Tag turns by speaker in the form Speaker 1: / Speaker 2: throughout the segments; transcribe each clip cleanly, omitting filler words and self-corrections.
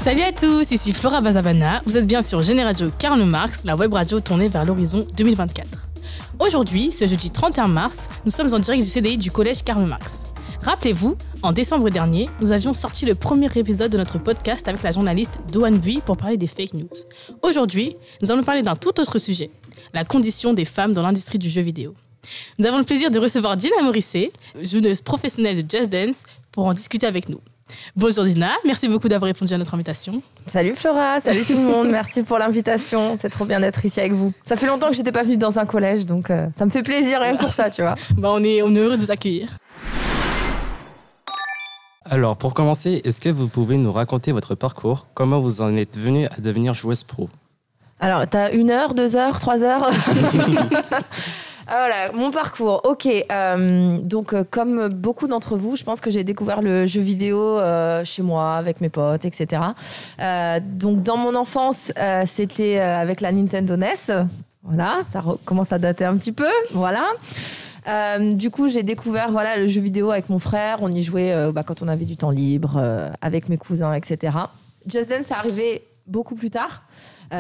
Speaker 1: Salut à tous, ici Flora Bazabana. Vous êtes bien sur Généradio Karl Marx, la web radio tournée vers l'horizon 2024. Aujourd'hui, ce jeudi 31 mars, nous sommes en direct du CDI du collège Karl Marx. Rappelez-vous, en décembre dernier, nous avions sorti le premier épisode de notre podcast avec la journaliste Doan Bui pour parler des fake news. Aujourd'hui, nous allons parler d'un tout autre sujet, la condition des femmes dans l'industrie du jeu vidéo. Nous avons le plaisir de recevoir Dina Morisset, joueuse professionnelle de Just Dance, pour en discuter avec nous. Bonjour Dina, merci beaucoup d'avoir répondu à notre invitation.
Speaker 2: Salut Flora, salut tout le monde, merci pour l'invitation, c'est trop bien d'être ici avec vous. Ça fait longtemps que j'étais pas venue dans un collège, donc ça me fait plaisir rien que pour ça, tu vois.
Speaker 1: On est heureux de vous accueillir.
Speaker 3: Alors, pour commencer, est-ce que vous pouvez nous raconter votre parcours? Comment vous en êtes venue à devenir joueuse pro?
Speaker 2: Alors, t'as 1 heure, 2 heures, 3 heures Voilà, mon parcours. Ok, donc comme beaucoup d'entre vous, je pense que j'ai découvert le jeu vidéo chez moi, avec mes potes, etc. Donc dans mon enfance, c'était avec la Nintendo NES. Voilà, ça commence à dater un petit peu. Voilà. Du coup, j'ai découvert le jeu vidéo avec mon frère. On y jouait quand on avait du temps libre, avec mes cousins, etc. Just Dance est arrivé beaucoup plus tard.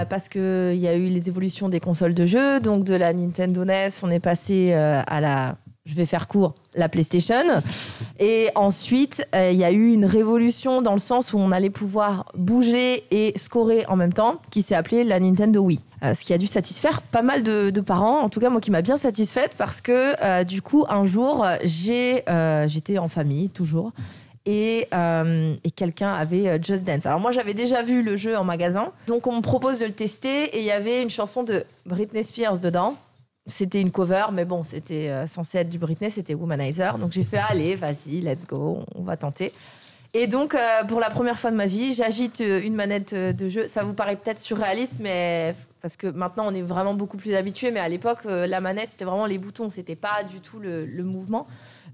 Speaker 2: Parce qu'il y a eu les évolutions des consoles de jeux. Donc, de la Nintendo NES, on est passé à je vais faire court, la PlayStation. Et ensuite, il y a eu une révolution dans le sens où on allait pouvoir bouger et scorer en même temps, qui s'est appelée la Nintendo Wii. Ce qui a dû satisfaire pas mal de parents. En tout cas, moi qui m'a bien satisfaite parce que, du coup, un jour, j'étais en famille, toujours. Et quelqu'un avait Just Dance. Alors moi, j'avais déjà vu le jeu en magasin. Donc, on me propose de le tester. Et il y avait une chanson de Britney Spears dedans. C'était une cover, mais bon, c'était censé être du Britney. C'était Womanizer. Donc, j'ai fait, allez, vas-y, let's go, on va tenter. Et donc, pour la première fois de ma vie, j'agite une manette de jeu. Ça vous paraît peut-être surréaliste, mais parce que maintenant, on est vraiment beaucoup plus habitués. Mais à l'époque, la manette, c'était vraiment les boutons. C'était pas du tout le mouvement.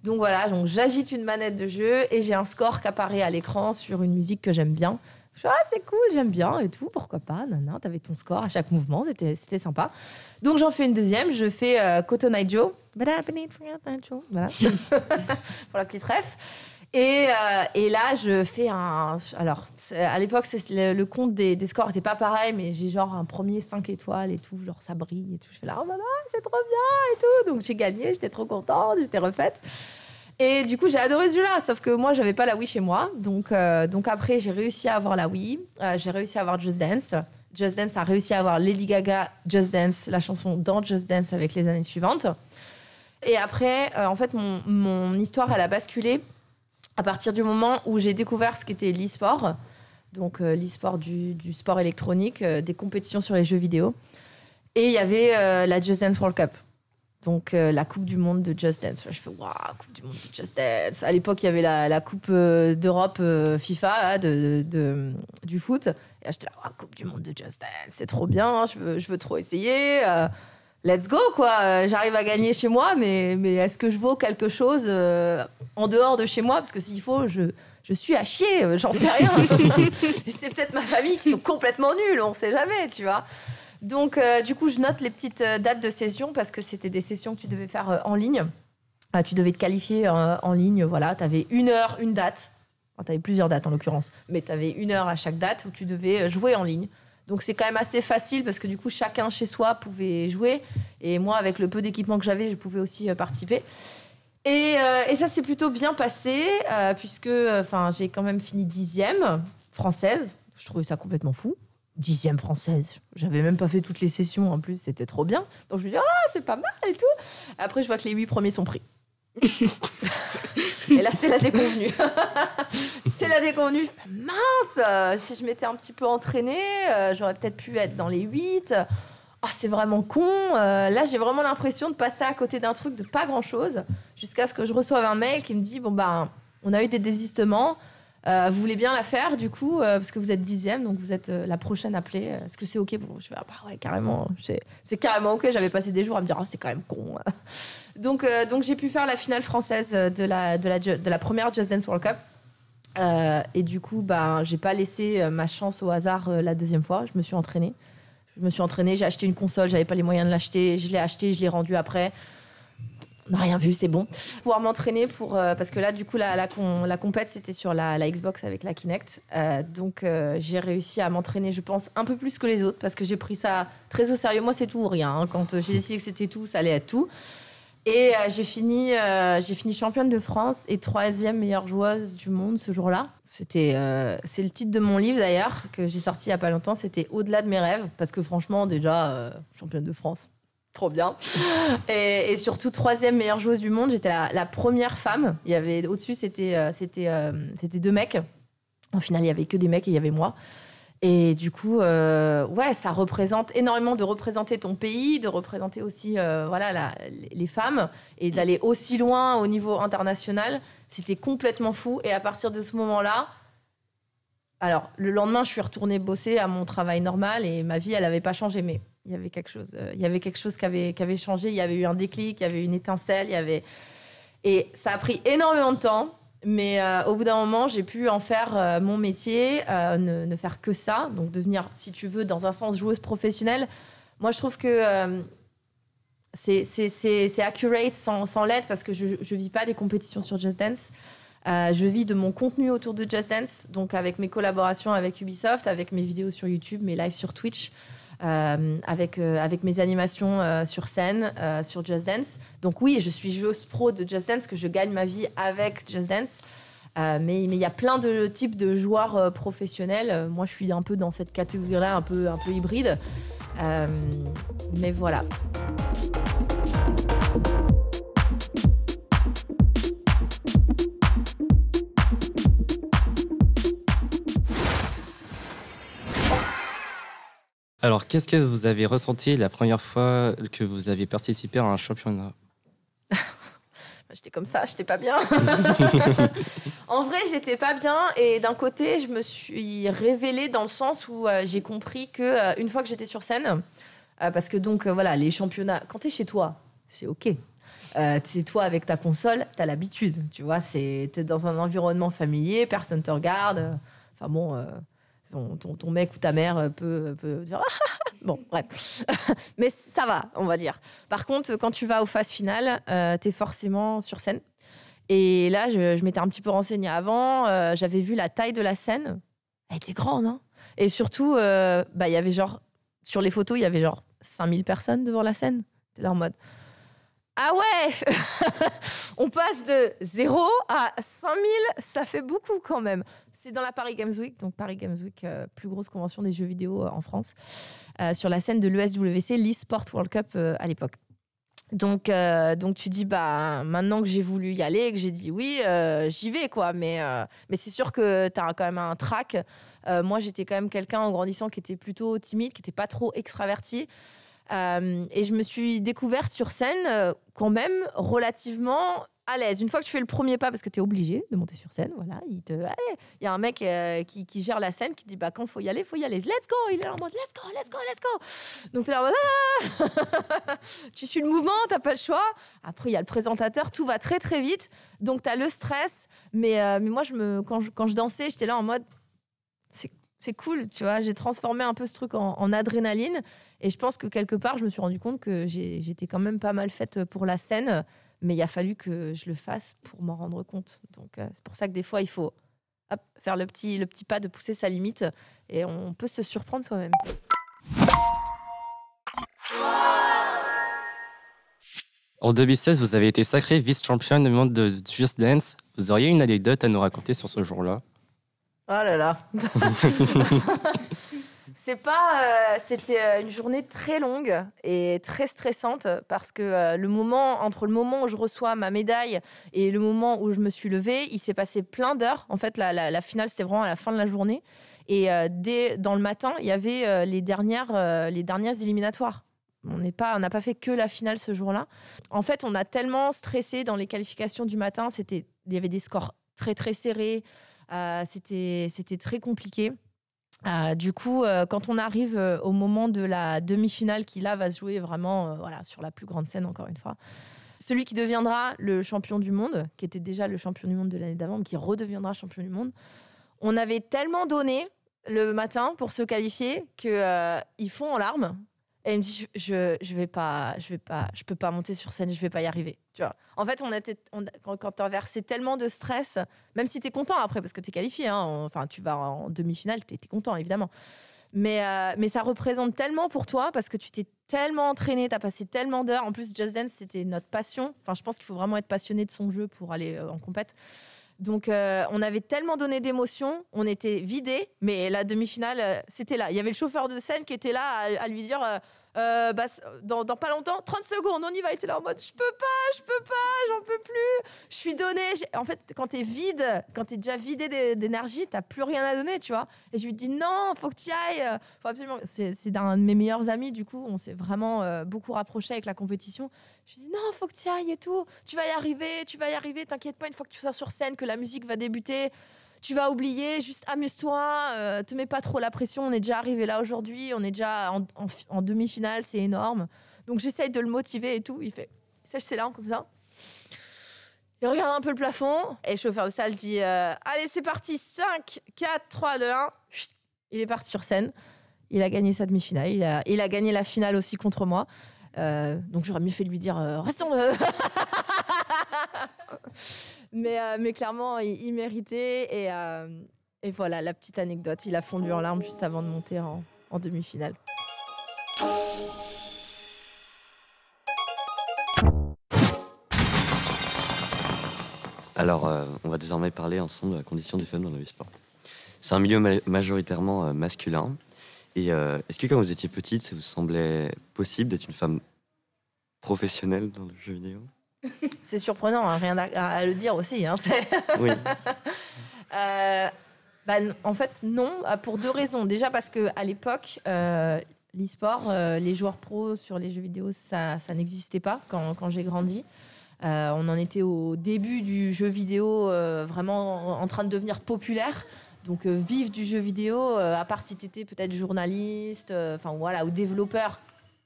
Speaker 2: Donc voilà, j'agite une manette de jeu et j'ai un score qui apparaît à l'écran sur une musique que j'aime bien. Je fais, c'est cool, j'aime bien et tout, pourquoi pas, t'avais ton score à chaque mouvement, c'était sympa. Donc j'en fais une deuxième, je fais Cotton Eye Joe, voilà, pour la petite ref. Et là, je fais alors, à l'époque, le compte des scores n'était pas pareil, mais j'ai genre un premier 5 étoiles et tout, genre ça brille et tout. Je fais là, oh là là, c'est trop bien et tout. Donc j'ai gagné, j'étais trop contente, j'étais refaite. Et du coup, j'ai adoré ce jeu-là, sauf que moi, j'avais pas la Wii chez moi. Donc après, j'ai réussi à avoir la Wii, j'ai réussi à avoir Just Dance. Just Dance a réussi à avoir Lady Gaga, Just Dance, la chanson dans Just Dance avec les années suivantes. Et après, en fait, mon histoire, elle a basculé à partir du moment où j'ai découvert ce qu'était l'e-sport, donc l'e-sport du sport électronique, des compétitions sur les jeux vidéo. Et il y avait la Just Dance World Cup, donc la Coupe du Monde de Just Dance. Je fais, waouh, Coupe du Monde de Just Dance. À l'époque, il y avait la Coupe d'Europe FIFA du foot. Et là, j'étais là, waouh, Coupe du Monde de Just Dance, c'est trop bien, hein, je veux trop essayer. Let's go, quoi. J'arrive à gagner chez moi, mais est-ce que je vaux quelque chose en dehors de chez moi? Parce que s'il faut, je suis à chier, j'en sais rien. C'est peut-être ma famille qui sont complètement nuls, on sait jamais, tu vois. Donc, du coup, je note les petites dates de session parce que c'était des sessions que tu devais faire en ligne. Tu devais te qualifier en ligne, voilà. Tu avais 1 heure, une date. Enfin, tu avais plusieurs dates, en l'occurrence. Mais tu avais 1 heure à chaque date où tu devais jouer en ligne. Donc, c'est quand même assez facile parce que du coup, chacun chez soi pouvait jouer. Et moi, avec le peu d'équipement que j'avais, je pouvais aussi participer. Et ça s'est plutôt bien passé puisque j'ai quand même fini 10e française. Je trouvais ça complètement fou. 10e française. J'avais même pas fait toutes les sessions en plus. C'était trop bien. Donc, je me dis, c'est pas mal et tout. Après, je vois que les 8 premiers sont pris. Et là, c'est la déconvenue. C'est la déconvenue. Mince, si je m'étais un petit peu entraînée, j'aurais peut-être pu être dans les 8. C'est vraiment con. Là, j'ai vraiment l'impression de passer à côté d'un truc de pas grand-chose jusqu'à ce que je reçoive un mail qui me dit, on a eu des désistements. Vous voulez bien la faire, du coup, parce que vous êtes 10e, donc vous êtes la prochaine appelée. Est-ce que c'est OK pour vous? Je fais, ouais, carrément. C'est carrément OK. J'avais passé des jours à me dire, c'est quand même con. Donc, j'ai pu faire la finale française de la première Just Dance World Cup. Et du coup, j'ai pas laissé ma chance au hasard la deuxième fois. Je me suis entraînée, j'ai acheté une console, j'avais pas les moyens de l'acheter. Je l'ai achetée, je l'ai rendue après. On n'a rien vu, c'est bon. Pouvoir m'entraîner parce que là, du coup, la compète, c'était sur la Xbox avec la Kinect. Donc, j'ai réussi à m'entraîner, je pense, un peu plus que les autres parce que j'ai pris ça très au sérieux. Moi, c'est tout ou rien. Hein. Quand j'ai décidé que c'était tout, ça allait être tout. Et j'ai fini championne de France et 3e meilleure joueuse du monde ce jour-là. C'est le titre de mon livre d'ailleurs, que j'ai sorti il n'y a pas longtemps. C'était Au-delà de mes rêves. Parce que franchement, déjà, championne de France. Trop bien. Et surtout, 3e meilleure joueuse du monde. J'étais la première femme. Il y avait, au-dessus, c'était 2 mecs. En finale, il n'y avait que des mecs et il y avait moi. Et du coup, ça représente énormément de représenter ton pays, de représenter aussi les femmes et d'aller aussi loin au niveau international. C'était complètement fou. Et à partir de ce moment-là, alors, le lendemain, je suis retournée bosser à mon travail normal et ma vie, elle n'avait pas changé, mais il y avait quelque chose qui avait changé. Il y avait eu un déclic, il y avait eu une étincelle. Et ça a pris énormément de temps. Mais au bout d'un moment, j'ai pu en faire mon métier, ne faire que ça. Donc devenir, si tu veux, dans un sens, joueuse professionnelle. Moi, je trouve que c'est accurate sans l'être parce que je ne vis pas des compétitions sur Just Dance. Je vis de mon contenu autour de Just Dance, donc avec mes collaborations avec Ubisoft, avec mes vidéos sur YouTube, mes lives sur Twitch. Avec mes animations sur scène, sur Just Dance. Donc oui, je suis joueuse pro de Just Dance, que je gagne ma vie avec Just Dance. Mais il y a plein de types de joueurs professionnels. Moi, je suis un peu dans cette catégorie-là, un peu hybride. Mais voilà.
Speaker 3: Alors, qu'est-ce que vous avez ressenti la première fois que vous avez participé à un championnat ?
Speaker 2: J'étais comme ça, j'étais pas bien. En vrai, j'étais pas bien. Et d'un côté, je me suis révélée dans le sens où j'ai compris qu'une fois que j'étais sur scène, parce que donc, voilà, les championnats, quand t'es chez toi, c'est OK. C'est toi avec ta console, t'as l'habitude. Tu vois, t'es dans un environnement familier, personne te regarde. Enfin bon... Ton mec ou ta mère peut dire bon, bref. Mais ça va, on va dire. Par contre, quand tu vas aux phases finales, t'es forcément sur scène. Et là, je m'étais un petit peu renseignée avant. J'avais vu la taille de la scène. Elle était grande, hein. Et surtout, il y avait sur les photos, il y avait 5000 personnes devant la scène. T'es là en mode... Ah ouais. On passe de 0 à 5000, ça fait beaucoup quand même. C'est dans la Paris Games Week, donc Paris Games Week, plus grosse convention des jeux vidéo en France, sur la scène de l'ESWC, l'eSport World Cup à l'époque. Donc tu dis, maintenant que j'ai voulu y aller, que j'ai dit oui, j'y vais, quoi. Mais c'est sûr que tu as quand même un trac. Moi, j'étais quand même quelqu'un en grandissant qui était plutôt timide, qui n'était pas trop extraverti. Et je me suis découverte sur scène quand même relativement à l'aise. Une fois que tu fais le premier pas, parce que tu es obligé de monter sur scène, voilà, il y a un mec qui gère la scène qui dit quand il faut y aller, let's go. Il est en mode let's go. Donc tu es en mode tu suis le mouvement, tu n'as pas le choix. Après, il y a le présentateur, tout va très très vite. Donc tu as le stress. Mais moi, quand je dansais, j'étais là en mode c'est cool, tu vois. J'ai transformé un peu ce truc en adrénaline. Et je pense que quelque part, je me suis rendu compte que j'étais quand même pas mal faite pour la scène. Mais il a fallu que je le fasse pour m'en rendre compte. Donc, c'est pour ça que des fois, il faut faire le petit pas de pousser sa limite. Et on peut se surprendre soi-même.
Speaker 3: En 2016, vous avez été sacrée vice-championne du monde de Just Dance. Vous auriez une anecdote à nous raconter sur ce jour-là ?
Speaker 2: Oh là là. C'était une journée très longue et très stressante parce que entre le moment où je reçois ma médaille et le moment où je me suis levée, il s'est passé plein d'heures. En fait, la finale, c'était vraiment à la fin de la journée. Et dans le matin, il y avait les dernières éliminatoires. On n'a pas fait que la finale ce jour-là. En fait, on a tellement stressé dans les qualifications du matin. Il y avait des scores très, très serrés. C'était très compliqué. Du coup, quand on arrive au moment de la demi-finale qui là va se jouer vraiment sur la plus grande scène, encore une fois, celui qui deviendra le champion du monde, qui était déjà le champion du monde de l'année d'avant, mais qui redeviendra champion du monde, on avait tellement donné le matin pour se qualifier qu'ils font en larmes. Et il me dit, je peux pas monter sur scène, je vais pas y arriver. Tu vois. En fait, quand tu as versé tellement de stress, même si tu es content après, parce que tu es qualifié, hein, enfin, tu vas en demi-finale, tu es content, évidemment. Mais ça représente tellement pour toi, parce que tu t'es tellement entraîné, tu as passé tellement d'heures. En plus, Just Dance, c'était notre passion. Enfin, je pense qu'il faut vraiment être passionné de son jeu pour aller en compète. Donc, on avait tellement donné d'émotions, on était vidés, mais la demi-finale, c'était là. Il y avait le chauffeur de scène qui était là à lui dire dans pas longtemps, 30 secondes, on y va. Il était là en mode je peux pas, j'en peux plus. Je suis donné. En fait, quand t'es vide, quand t'es déjà vidé d'énergie, t'as plus rien à donner, tu vois. Et je lui dis non, faut que tu y ailles. Faut absolument. C'est d'un de mes meilleurs amis, du coup, on s'est vraiment beaucoup rapprochés avec la compétition. Je lui dis non, faut que tu y ailles et tout. Tu vas y arriver, t'inquiète pas, une fois que tu seras sur scène, que la musique va débuter. Tu vas oublier, juste amuse-toi, te mets pas trop la pression, on est déjà arrivé là aujourd'hui, on est déjà en demi-finale, c'est énorme. Donc j'essaye de le motiver et tout, il sèche ses larmes comme ça. Il regarde un peu le plafond et le chauffeur de salle dit allez c'est parti, 5, 4, 3, 2, 1. Il est parti sur scène, il a gagné sa demi-finale, il a gagné la finale aussi contre moi. Donc j'aurais mieux fait de lui dire restons mais clairement il méritait et voilà la petite anecdote, il a fondu en larmes juste avant de monter en demi-finale.
Speaker 4: Alors on va désormais parler ensemble de la condition des femmes dans le sport. C'est un milieu majoritairement masculin et est-ce que quand vous étiez petite ça vous semblait possible d'être une femme professionnelle dans le jeu vidéo?
Speaker 2: C'est surprenant, hein, rien à le dire aussi. Hein,
Speaker 4: oui.
Speaker 2: En fait, non, pour 2 raisons. Déjà parce qu'à l'époque, l'e-sport, les joueurs pros sur les jeux vidéo, ça n'existait pas quand j'ai grandi. On en était au début du jeu vidéo, vraiment en train de devenir populaire. Donc, vivre du jeu vidéo, à part si tu étais peut-être journaliste, ou développeur.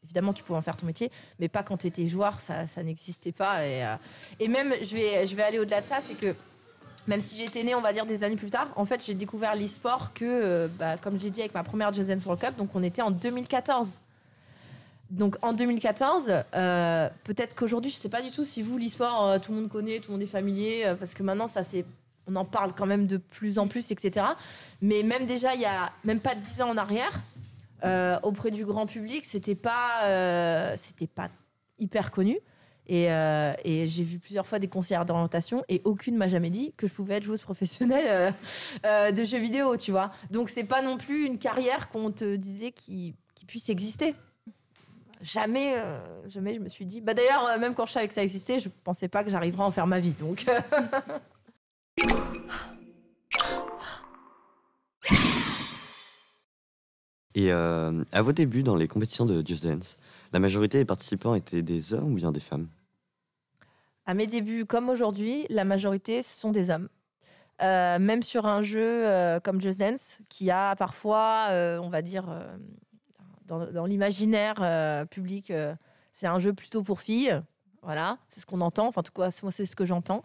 Speaker 2: Évidemment, tu pouvais en faire ton métier, mais pas quand tu étais joueur, ça n'existait pas. Et même, je vais aller au-delà de ça, c'est que même si j'étais née, on va dire, des années plus tard, en fait, j'ai découvert l'e-sport comme j'ai dit, avec ma première Just Dance World Cup, donc on était en 2014. Donc en 2014, peut-être qu'aujourd'hui, je ne sais pas du tout si vous, l'e-sport, tout le monde connaît, tout le monde est familier, parce que maintenant, on en parle quand même de plus en plus, etc. Mais même déjà, il n'y a même pas 10 ans en arrière, auprès du grand public, c'était pas hyper connu. Et j'ai vu plusieurs fois des conseillères d'orientation et aucune m'a jamais dit que je pouvais être joueuse professionnelle de jeux vidéo, tu vois. Donc c'est pas non plus une carrière qu'on te disait qui puisse exister. Jamais je me suis dit. D'ailleurs, même quand je savais que ça existait, je pensais pas que j'arriverais à en faire ma vie. Donc.
Speaker 4: Et à vos débuts dans les compétitions de Just Dance, la majorité des participants étaient des hommes ou bien des femmes?
Speaker 2: À mes débuts, comme aujourd'hui, la majorité sont des hommes. Même sur un jeu comme Just Dance, qui a parfois, on va dire, dans l'imaginaire public, c'est un jeu plutôt pour filles. Voilà, c'est ce qu'on entend. Enfin, en tout cas, moi, c'est ce que j'entends.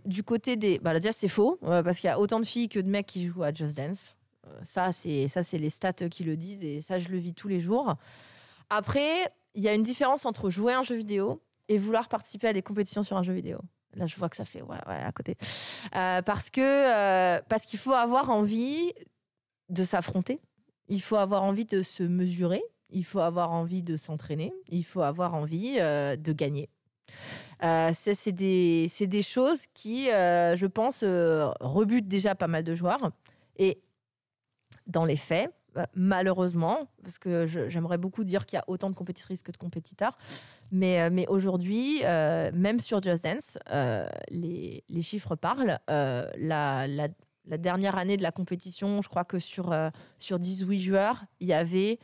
Speaker 2: Du côté des... déjà, c'est faux, parce qu'il y a autant de filles que de mecs qui jouent à Just Dance. Ça, c'est les stats qui le disent, et ça, je le vis tous les jours. Après, il y a une différence entre jouer à un jeu vidéo et vouloir participer à des compétitions sur un jeu vidéo. Là, je vois que ça fait ouais, à côté. Parce qu'il faut avoir envie de s'affronter. Il faut avoir envie de se mesurer. Il faut avoir envie de s'entraîner. Il faut avoir envie de gagner. C'est des choses qui, je pense, rebutent déjà pas mal de joueurs. Et dans les faits, malheureusement, parce que j'aimerais beaucoup dire qu'il y a autant de compétitrices que de compétiteurs, mais aujourd'hui, même sur Just Dance, les chiffres parlent. La dernière année de la compétition, je crois que sur 18 joueurs, il y avait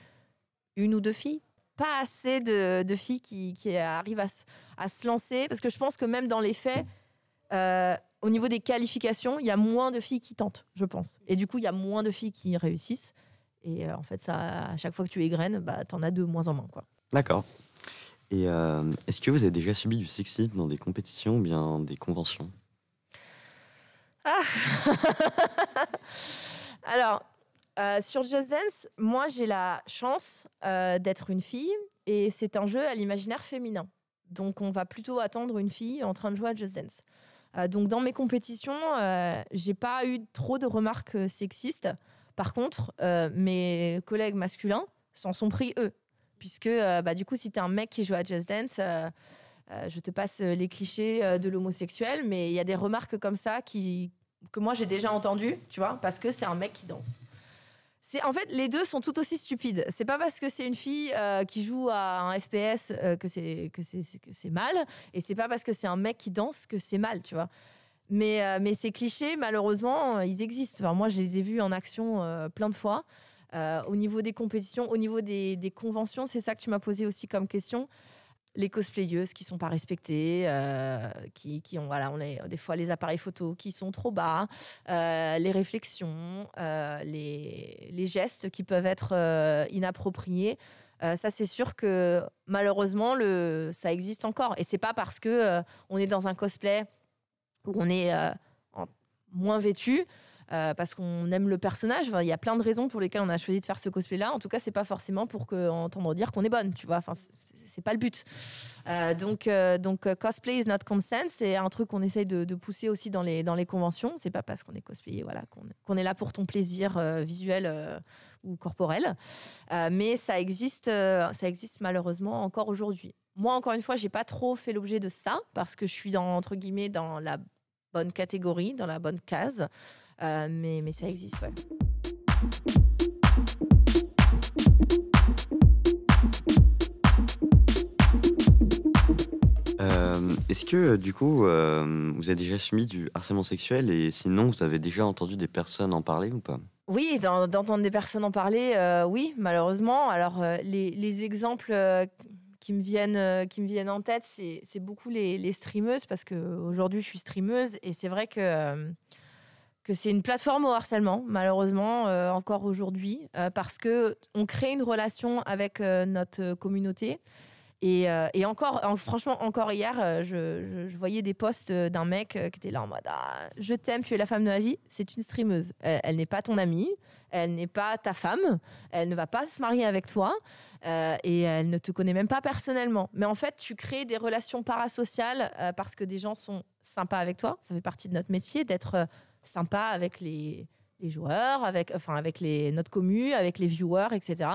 Speaker 2: 1 ou 2 filles. Pas assez de filles qui arrivent à se lancer, parce que je pense que même dans les faits, au niveau des qualifications, il y a moins de filles qui tentent, je pense. Et du coup, il y a moins de filles qui réussissent. Et en fait, ça, à chaque fois que tu égrènes, t'en as de moins en moins, quoi.
Speaker 4: D'accord. Et est-ce que vous avez déjà subi du sexisme dans des compétitions ou bien des conventions?
Speaker 2: Alors, Sur Just Dance, moi, j'ai la chance d'être une fille et c'est un jeu à l'imaginaire féminin. Donc, on va plutôt attendre une fille en train de jouer à Just Dance. Donc, dans mes compétitions, j'ai pas eu trop de remarques sexistes. Par contre, mes collègues masculins s'en sont pris eux. Puisque, du coup, si t'es un mec qui joue à Just Dance, je te passe les clichés de l'homosexuel, mais il y a des remarques comme ça que moi, j'ai déjà entendues, tu vois, parce que c'est un mec qui danse. En fait, les deux sont tout aussi stupides. C'est pas parce que c'est une fille qui joue à un FPS que c'est mal, et c'est pas parce que c'est un mec qui danse que c'est mal, tu vois. Mais ces clichés, malheureusement, ils existent. Enfin, moi, je les ai vus en action plein de fois. Au niveau des compétitions, au niveau des conventions, c'est ça que tu m'as posé aussi comme question. Les cosplayeuses qui sont pas respectées, qui ont des fois les appareils photo qui sont trop bas, les réflexions, les gestes qui peuvent être inappropriés. Ça, c'est sûr que malheureusement, ça existe encore. Et c'est pas parce que on est dans un cosplay où on est moins vêtu. Parce qu'on aime le personnage. Enfin, il y a plein de raisons pour lesquelles on a choisi de faire ce cosplay-là. En tout cas, c'est pas forcément pour entendre dire qu'on est bonne, tu vois. Enfin, c'est pas le but. Donc, cosplay is not consent. C'est un truc qu'on essaye de pousser aussi dans les conventions. C'est pas parce qu'on est cosplayer, voilà, qu'on est là pour ton plaisir visuel ou corporel. Mais ça existe malheureusement encore aujourd'hui. Moi, encore une fois, j'ai pas trop fait l'objet de ça parce que je suis entre guillemets dans la bonne catégorie, dans la bonne case. Mais ça existe, ouais.
Speaker 4: Est-ce que, du coup, vous avez déjà subi du harcèlement sexuel et sinon, vous avez déjà entendu des personnes en parler ou pas?
Speaker 2: Oui, d'entendre des personnes en parler, oui, malheureusement. Alors, les exemples qui me viennent en tête, c'est beaucoup les streameuses parce qu'aujourd'hui, je suis streameuse et c'est vrai que c'est une plateforme au harcèlement, malheureusement, encore aujourd'hui, parce qu'on crée une relation avec notre communauté. Et franchement, encore hier, je voyais des posts d'un mec qui était là en mode « Je t'aime, tu es la femme de ma vie ». C'est une streameuse. Elle n'est pas ton amie, elle n'est pas ta femme, elle ne va pas se marier avec toi et elle ne te connaît même pas personnellement. Mais en fait, tu crées des relations parasociales parce que des gens sont sympas avec toi. Ça fait partie de notre métier d'être sympa avec les joueurs, avec notre commu, avec les viewers, etc.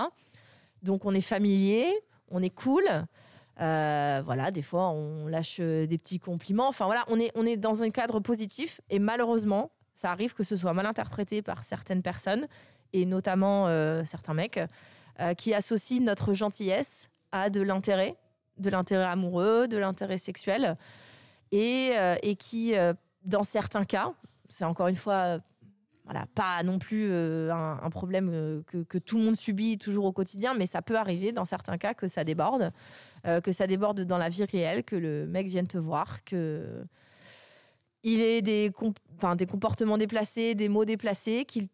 Speaker 2: Donc, on est familier, on est cool. Voilà, des fois, on lâche des petits compliments. Enfin, voilà, on est dans un cadre positif. Et malheureusement, ça arrive que ce soit mal interprété par certaines personnes, et notamment certains mecs, qui associent notre gentillesse à de l'intérêt amoureux, de l'intérêt sexuel, et qui, dans certains cas, c'est encore une fois pas non plus un problème que tout le monde subit toujours au quotidien, mais ça peut arriver dans certains cas que ça déborde dans la vie réelle, que le mec vienne te voir, qu'il ait des comportements déplacés, des mots déplacés, qu'il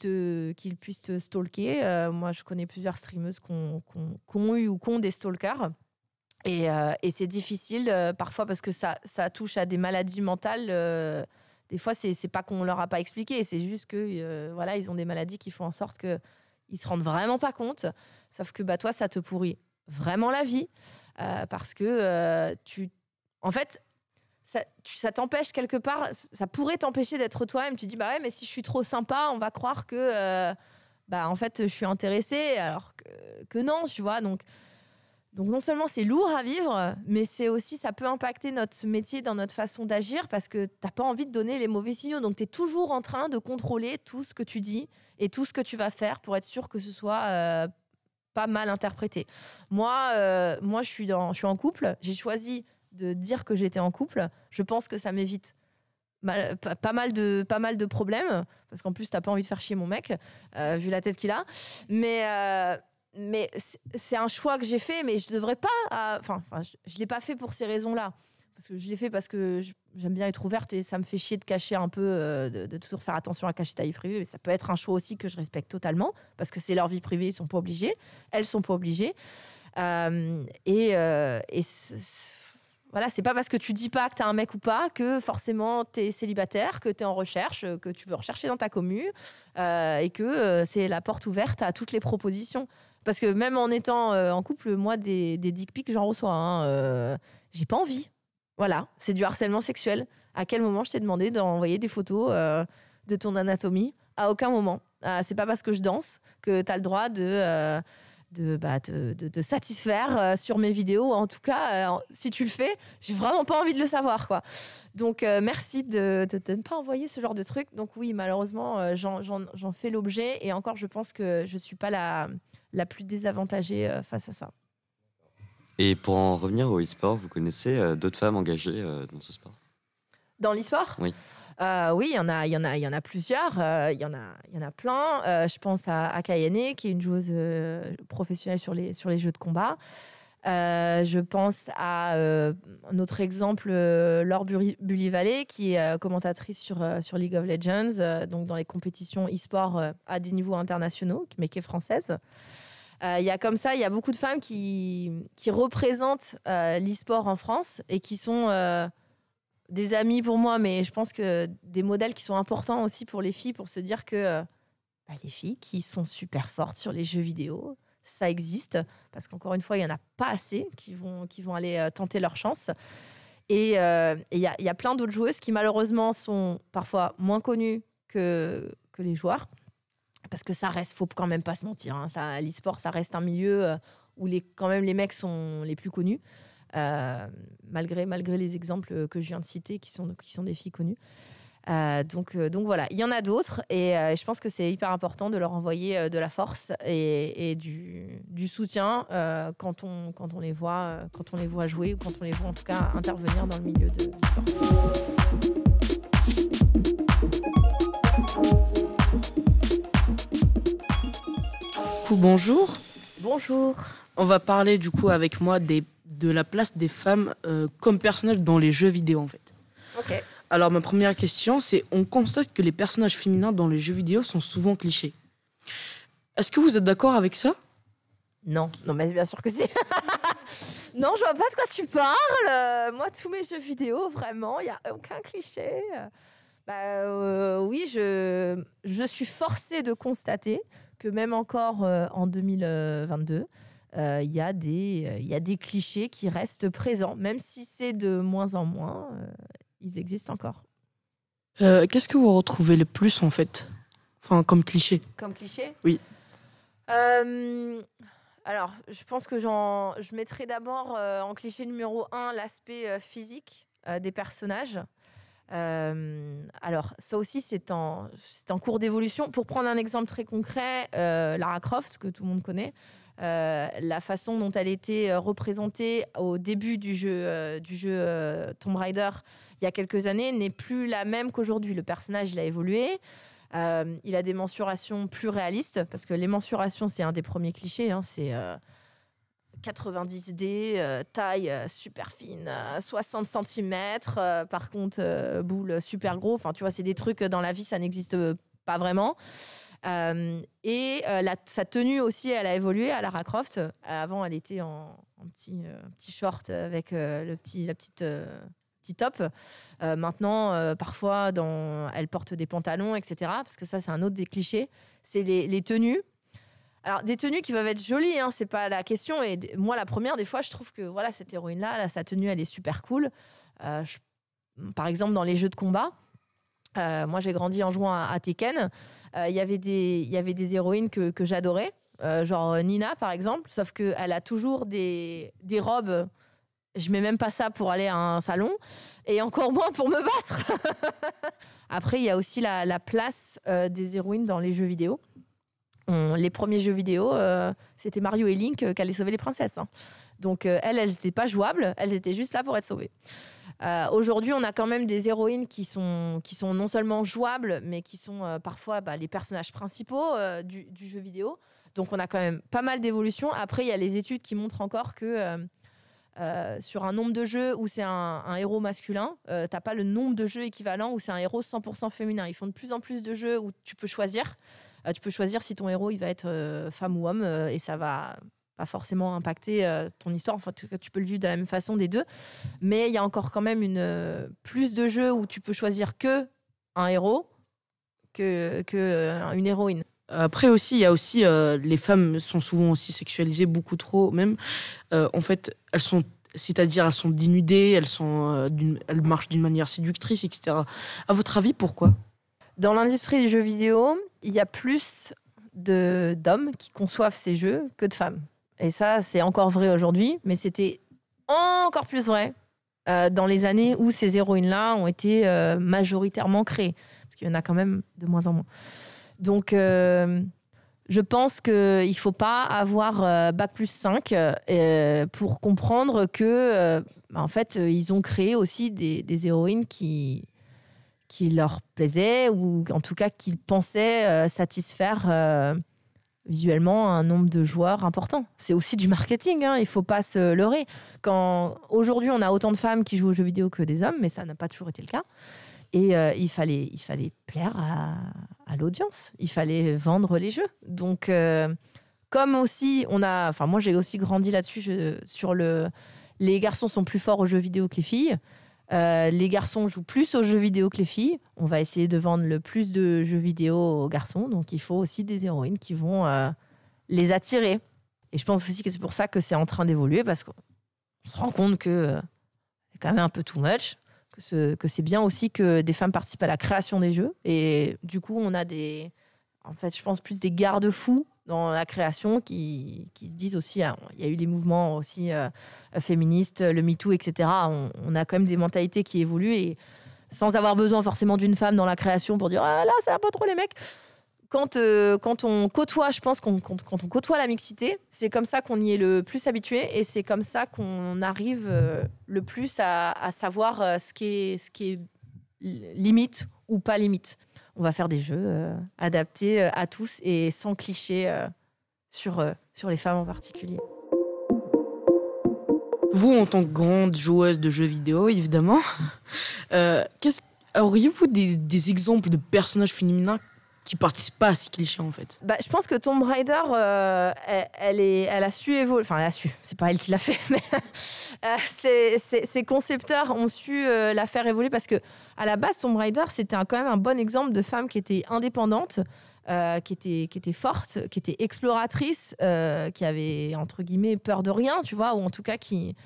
Speaker 2: puisse te stalker. Moi, je connais plusieurs streameuses qui ont eu ou qui ont des stalkers. Et c'est difficile parfois parce que ça touche à des maladies mentales. Des fois, c'est pas qu'on leur a pas expliqué, c'est juste que ils ont des maladies qui font en sorte qu'ils se rendent vraiment pas compte. Sauf que toi, ça te pourrit vraiment la vie parce que ça t'empêche quelque part. Ça pourrait t'empêcher d'être toi-même. Tu dis mais si je suis trop sympa, on va croire que en fait je suis intéressée, alors que non, tu vois. Donc non seulement c'est lourd à vivre, mais c'est aussi, ça peut impacter notre métier dans notre façon d'agir parce que t'as pas envie de donner les mauvais signaux. Donc tu es toujours en train de contrôler tout ce que tu dis et tout ce que tu vas faire pour être sûr que ce soit pas mal interprété. Moi, je suis en couple. J'ai choisi de dire que j'étais en couple. Je pense que ça m'évite pas mal de problèmes parce qu'en plus t'as pas envie de faire chier mon mec vu la tête qu'il a. Mais c'est un choix que j'ai fait, mais je devrais pas. Je l'ai pas fait pour ces raisons-là, parce que je l'ai fait parce que j'aime bien être ouverte et ça me fait chier de cacher un peu, de toujours faire attention à cacher ta vie privée. Mais ça peut être un choix aussi que je respecte totalement, parce que c'est leur vie privée, ils sont pas obligés, elles sont pas obligées. Voilà, c'est pas parce que tu dis pas que t'as un mec ou pas que forcément t'es célibataire, que t'es en recherche, que tu veux rechercher dans ta commu et que c'est la porte ouverte à toutes les propositions. Parce que même en étant en couple, moi, des dick pics, j'en reçois. Hein, j'ai pas envie. Voilà, c'est du harcèlement sexuel. À quel moment je t'ai demandé d'envoyer des photos de ton anatomie? À aucun moment. C'est pas parce que je danse que t'as le droit de satisfaire sur mes vidéos. En tout cas, si tu le fais, j'ai vraiment pas envie de le savoir, quoi. Donc, merci de ne pas envoyer ce genre de truc. Donc oui, malheureusement, j'en fais l'objet. Et encore, je pense que je suis pas la plus désavantagée face à ça.
Speaker 4: Et pour en revenir au e-sport, vous connaissez d'autres femmes engagées dans ce sport?
Speaker 2: Dans l'e-sport?
Speaker 4: Oui.
Speaker 2: Oui, il y en a plusieurs. Il y en a plein. Je pense à Kayane, qui est une joueuse professionnelle sur les jeux de combat. Je pense à un autre exemple, Laure Bully-Vallée, qui est commentatrice sur League of Legends, donc dans les compétitions e-sport à des niveaux internationaux, mais qui est française. Il y a beaucoup de femmes qui représentent l'e-sport en France et qui sont des amis pour moi, mais je pense que des modèles qui sont importants aussi pour les filles, pour se dire que les filles qui sont super fortes sur les jeux vidéo, ça existe, parce qu'encore une fois, il n'y en a pas assez qui vont aller tenter leur chance. Et il y a plein d'autres joueuses qui malheureusement sont parfois moins connues que les joueurs, parce que ça reste, faut quand même pas se mentir, hein, l'e-sport, ça reste un milieu où quand même les mecs sont les plus connus. Malgré les exemples que je viens de citer qui sont des filles connues. Donc voilà, il y en a d'autres et je pense que c'est hyper important de leur envoyer de la force et du soutien quand on les voit jouer ou quand on les voit en tout cas intervenir dans le milieu du sport.
Speaker 5: Bonjour.
Speaker 2: Bonjour.
Speaker 5: On va parler du coup avec moi de la place des femmes comme personnages dans les jeux vidéo en fait.
Speaker 2: Ok.
Speaker 5: Alors ma première question c'est, on constate que les personnages féminins dans les jeux vidéo sont souvent clichés. Est-ce que vous êtes d'accord avec ça?
Speaker 2: Non, mais bien sûr que si. Non, je vois pas de quoi tu parles. Moi, tous mes jeux vidéo, vraiment, il n'y a aucun cliché. Oui, je suis forcée de constater que même encore en 2022, il y a des clichés qui restent présents, même si c'est de moins en moins, ils existent encore.
Speaker 5: Qu'est-ce que vous retrouvez le plus en fait, enfin comme cliché?
Speaker 2: Comme cliché?
Speaker 5: Oui.
Speaker 2: Alors, je pense que je mettrais d'abord en cliché numéro 1 l'aspect physique des personnages. Alors, ça aussi, c'est en cours d'évolution. Pour prendre un exemple très concret, Lara Croft, que tout le monde connaît, la façon dont elle était représentée au début du jeu Tomb Raider il y a quelques années n'est plus la même qu'aujourd'hui. Le personnage, il a évolué. Il a des mensurations plus réalistes, parce que les mensurations, c'est un des premiers clichés. Hein, c'est 90D, taille super fine, 60 cm. Par contre, boule super gros. Enfin, tu vois, c'est des trucs dans la vie, ça n'existe pas vraiment. Sa tenue aussi, elle a évolué à Lara Croft. Avant, elle était en petit short avec le petit top. Maintenant, parfois, elle porte des pantalons, etc. Parce que ça, c'est un autre des clichés. C'est les tenues. Alors, des tenues qui peuvent être jolies, hein, c'est pas la question. Et moi, la première, des fois, je trouve que voilà, cette héroïne-là, sa tenue, elle est super cool. Par exemple, dans les jeux de combat, moi, j'ai grandi en jouant à Tekken. Il y avait des héroïnes que j'adorais, genre Nina, par exemple. Sauf qu'elle a toujours des robes. Je mets même pas ça pour aller à un salon, et encore moins pour me battre. Après, il y a aussi la place des héroïnes dans les jeux vidéo. Les premiers jeux vidéo, c'était Mario et Link qui allaient sauver les princesses. Hein. Donc, elles n'étaient pas jouables, elles étaient juste là pour être sauvées. Aujourd'hui, on a quand même des héroïnes qui sont non seulement jouables, mais qui sont parfois les personnages principaux du jeu vidéo. Donc, on a quand même pas mal d'évolutions. Après, il y a les études qui montrent encore que sur un nombre de jeux où c'est un héros masculin, t'as pas le nombre de jeux équivalent où c'est un héros 100% féminin. Ils font de plus en plus de jeux où tu peux choisir. Tu peux choisir si ton héros il va être femme ou homme, et ça va pas forcément impacter ton histoire. Enfin, tu peux le vivre de la même façon des deux. Mais il y a encore quand même plus de jeux où tu peux choisir que un héros que une héroïne.
Speaker 5: Après aussi, il y a aussi les femmes sont souvent aussi sexualisées beaucoup trop même. En fait, c'est-à-dire elles sont dénudées, elles marchent d'une manière séductrice, etc. À votre avis, pourquoi?
Speaker 2: Dans l'industrie du jeu vidéo, il y a plus d'hommes qui conçoivent ces jeux que de femmes. Et ça, c'est encore vrai aujourd'hui, mais c'était encore plus vrai dans les années où ces héroïnes-là ont été majoritairement créées. Parce qu'il y en a quand même de moins en moins. Donc, je pense qu'il ne faut pas avoir Bac+5 pour comprendre que, en fait, ils ont créé aussi des héroïnes qui leur plaisaient ou en tout cas qu'ils pensaient satisfaire visuellement un nombre de joueurs important. C'est aussi du marketing, hein, il ne faut pas se leurrer. Aujourd'hui, on a autant de femmes qui jouent aux jeux vidéo que des hommes, mais ça n'a pas toujours été le cas. Et il fallait plaire à l'audience. Il fallait vendre les jeux. Donc, comme aussi, moi, j'ai aussi grandi là-dessus. Les garçons sont plus forts aux jeux vidéo que les filles. Les garçons jouent plus aux jeux vidéo que les filles. On va essayer de vendre le plus de jeux vidéo aux garçons. Donc, il faut aussi des héroïnes qui vont les attirer. Et je pense aussi que c'est pour ça que c'est en train d'évoluer, parce qu'on se rend compte que c'est quand même un peu too much. Que c'est bien aussi que des femmes participent à la création des jeux. Et du coup, on a je pense plus des garde-fous dans la création qui se disent aussi, il y a eu les mouvements aussi féministes, le MeToo, etc. On a quand même des mentalités qui évoluent et sans avoir besoin forcément d'une femme dans la création pour dire ah là, c'est un peu trop les mecs. Quand on côtoie, je pense quand on côtoie la mixité, c'est comme ça qu'on y est le plus habitué et c'est comme ça qu'on arrive le plus à savoir ce qui est limite ou pas limite. On va faire des jeux adaptés à tous et sans clichés sur les femmes en particulier.
Speaker 5: Vous, en tant que grande joueuse de jeux vidéo, évidemment, auriez-vous des exemples de personnages féminins qui participent pas à ces clichés, en fait?
Speaker 2: Je pense que Tomb Raider, elle a su évoluer. Enfin, elle a su. C'est pas elle qui l'a fait, mais ses concepteurs ont su la faire évoluer parce que à la base, Tomb Raider, c'était quand même un bon exemple de femme qui était indépendante, qui était forte, qui était exploratrice, qui avait entre guillemets peur de rien, tu vois, ou en tout cas qui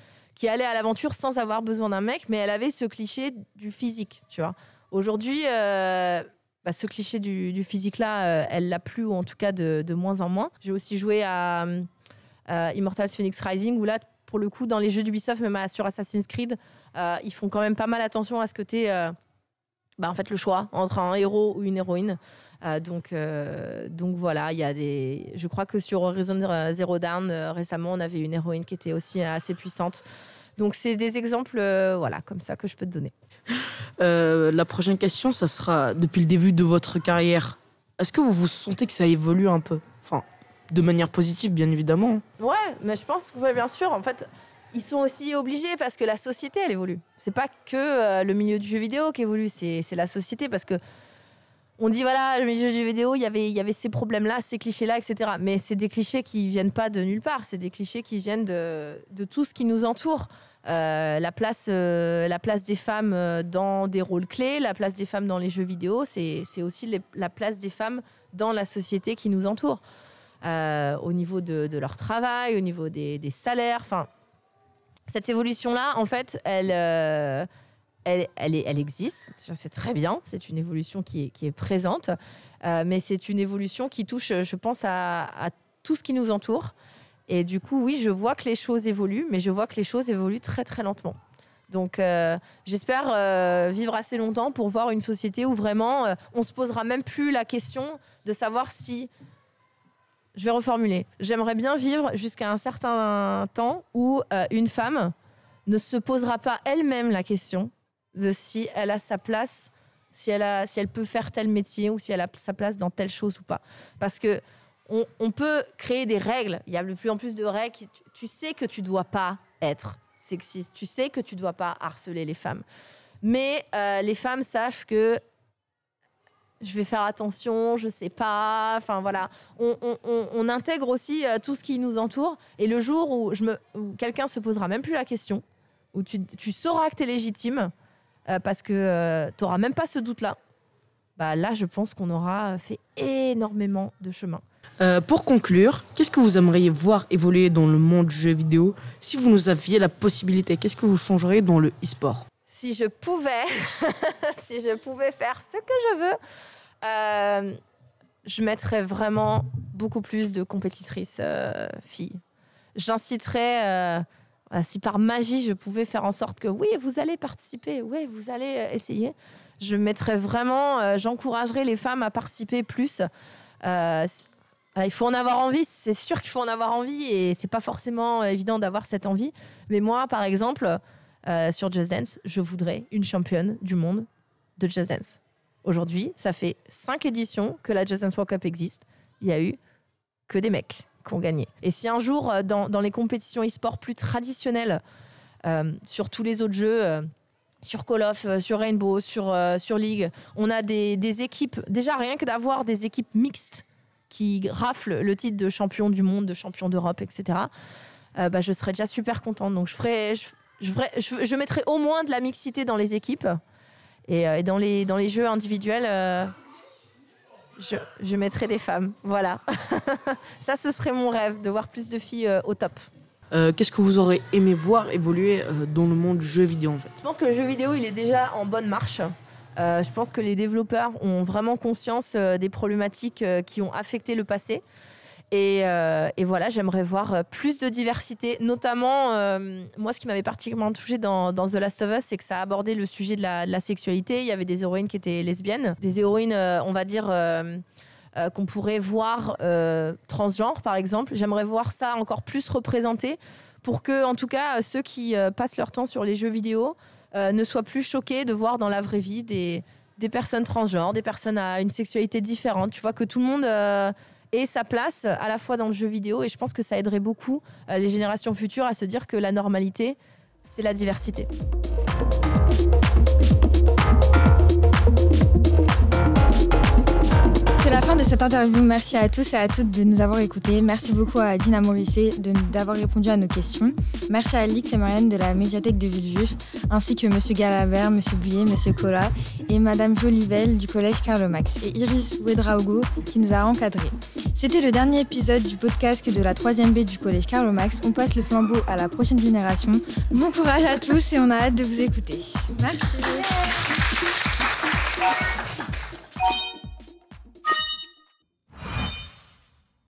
Speaker 2: allait à l'aventure sans avoir besoin d'un mec, mais elle avait ce cliché du physique, tu vois. Aujourd'hui, ce cliché du physique-là, elle l'a plus, ou en tout cas de moins en moins. J'ai aussi joué à Immortals Phoenix Rising, où là, pour le coup, dans les jeux d'Ubisoft, même sur Assassin's Creed, ils font quand même pas mal attention à ce que tu aies en fait, le choix entre un héros ou une héroïne. Donc voilà, il y a je crois que sur Horizon Zero Dawn, récemment, on avait une héroïne qui était aussi assez puissante. Donc c'est des exemples comme ça que je peux te donner.
Speaker 5: La prochaine question, ça sera depuis le début de votre carrière. Est-ce que vous sentez que ça évolue un peu? Enfin, de manière positive, bien évidemment.
Speaker 2: Ouais, mais je pense que bien sûr, en fait, ils sont aussi obligés parce que la société, elle évolue. C'est pas que le milieu du jeu vidéo qui évolue, c'est la société, parce que on dit voilà, le milieu du jeu vidéo, il y avait ces problèmes-là, ces clichés-là, etc. Mais c'est des clichés qui viennent pas de nulle part, c'est des clichés qui viennent de tout ce qui nous entoure. La place des femmes dans des rôles clés, la place des femmes dans les jeux vidéo, c'est aussi la place des femmes dans la société qui nous entoure. Au niveau de leur travail, au niveau des salaires. Enfin, cette évolution-là, en fait, elle existe. C'est très bien. C'est une évolution qui est présente. Mais c'est une évolution qui touche, je pense, à tout ce qui nous entoure. Et du coup, oui, je vois que les choses évoluent, mais je vois que les choses évoluent très, très lentement. Donc, j'espère vivre assez longtemps pour voir une société où vraiment, on ne se posera même plus la question de savoir si... Je vais reformuler. J'aimerais bien vivre jusqu'à un certain temps où une femme ne se posera pas elle-même la question de si elle a sa place, si elle peut faire tel métier ou si elle a sa place dans telle chose ou pas. Parce que on peut créer des règles. Il y a de plus en plus de règles. Tu sais que tu ne dois pas être sexiste. Tu sais que tu ne dois pas harceler les femmes. Mais les femmes sachent que je vais faire attention, je sais pas. Enfin voilà, on intègre aussi tout ce qui nous entoure. Et le jour où quelqu'un se posera même plus la question, où tu sauras que tu es légitime, parce que tu n'auras même pas ce doute-là, bah là, je pense qu'on aura fait énormément de chemin.
Speaker 5: Pour conclure, qu'est-ce que vous aimeriez voir évoluer dans le monde du jeu vidéo si vous nous aviez la possibilité? Qu'est-ce que vous changeriez dans le e-sport?
Speaker 2: Si je pouvais, si je pouvais faire ce que je veux, je mettrais vraiment beaucoup plus de compétitrices filles. J'inciterais, si par magie je pouvais faire en sorte que oui, vous allez participer, oui, vous allez essayer. Je mettrais vraiment, j'encouragerais les femmes à participer plus. Il faut en avoir envie, c'est sûr qu'il faut en avoir envie et c'est pas forcément évident d'avoir cette envie. Mais moi, par exemple, sur Just Dance, je voudrais une championne du monde de Just Dance. Aujourd'hui, ça fait 5 éditions que la Just Dance World Cup existe. Il y a eu que des mecs qui ont gagné. Et si un jour, dans les compétitions e-sport plus traditionnelles, sur tous les autres jeux, sur Call of, sur Rainbow, sur League, on a des équipes, déjà rien que d'avoir des équipes mixtes qui raflent le titre de champion du monde, de champion d'Europe, etc., je serais déjà super contente. Donc je mettrais au moins de la mixité dans les équipes et dans les jeux individuels, je mettrais des femmes. Voilà. Ça, ce serait mon rêve, de voir plus de filles au top.
Speaker 5: Qu'est-ce que vous aurez aimé voir évoluer dans le monde du jeu vidéo en fait?
Speaker 2: Je pense que le jeu vidéo, il est déjà en bonne marche. Je pense que les développeurs ont vraiment conscience des problématiques qui ont affecté le passé. Et voilà, j'aimerais voir plus de diversité. Notamment, moi, ce qui m'avait particulièrement touchée dans The Last of Us, c'est que ça a abordé le sujet de la sexualité. Il y avait des héroïnes qui étaient lesbiennes. Des héroïnes, on va dire, qu'on pourrait voir transgenres, par exemple. J'aimerais voir ça encore plus représenté pour que, en tout cas, ceux qui passent leur temps sur les jeux vidéo ne soient plus choqués de voir dans la vraie vie des personnes transgenres, des personnes à une sexualité différente. Tu vois, que tout le monde ait sa place à la fois dans le jeu vidéo. Et je pense que ça aiderait beaucoup les générations futures à se dire que la normalité, c'est la diversité.
Speaker 6: C'est la fin de cette interview. Merci à tous et à toutes de nous avoir écoutés. Merci beaucoup à Dina Morissé d'avoir répondu à nos questions. Merci à Alix et Marianne de la médiathèque de Villejuif, ainsi que M. Galabert, M. Bouillet, M. Collat et Mme Jolivel du collège Karl Marx et Iris Ouedraogo qui nous a encadrés. C'était le dernier épisode du podcast de la 3e B du collège Karl Marx. On passe le flambeau à la prochaine génération. Bon courage à tous et on a hâte de vous écouter. Merci.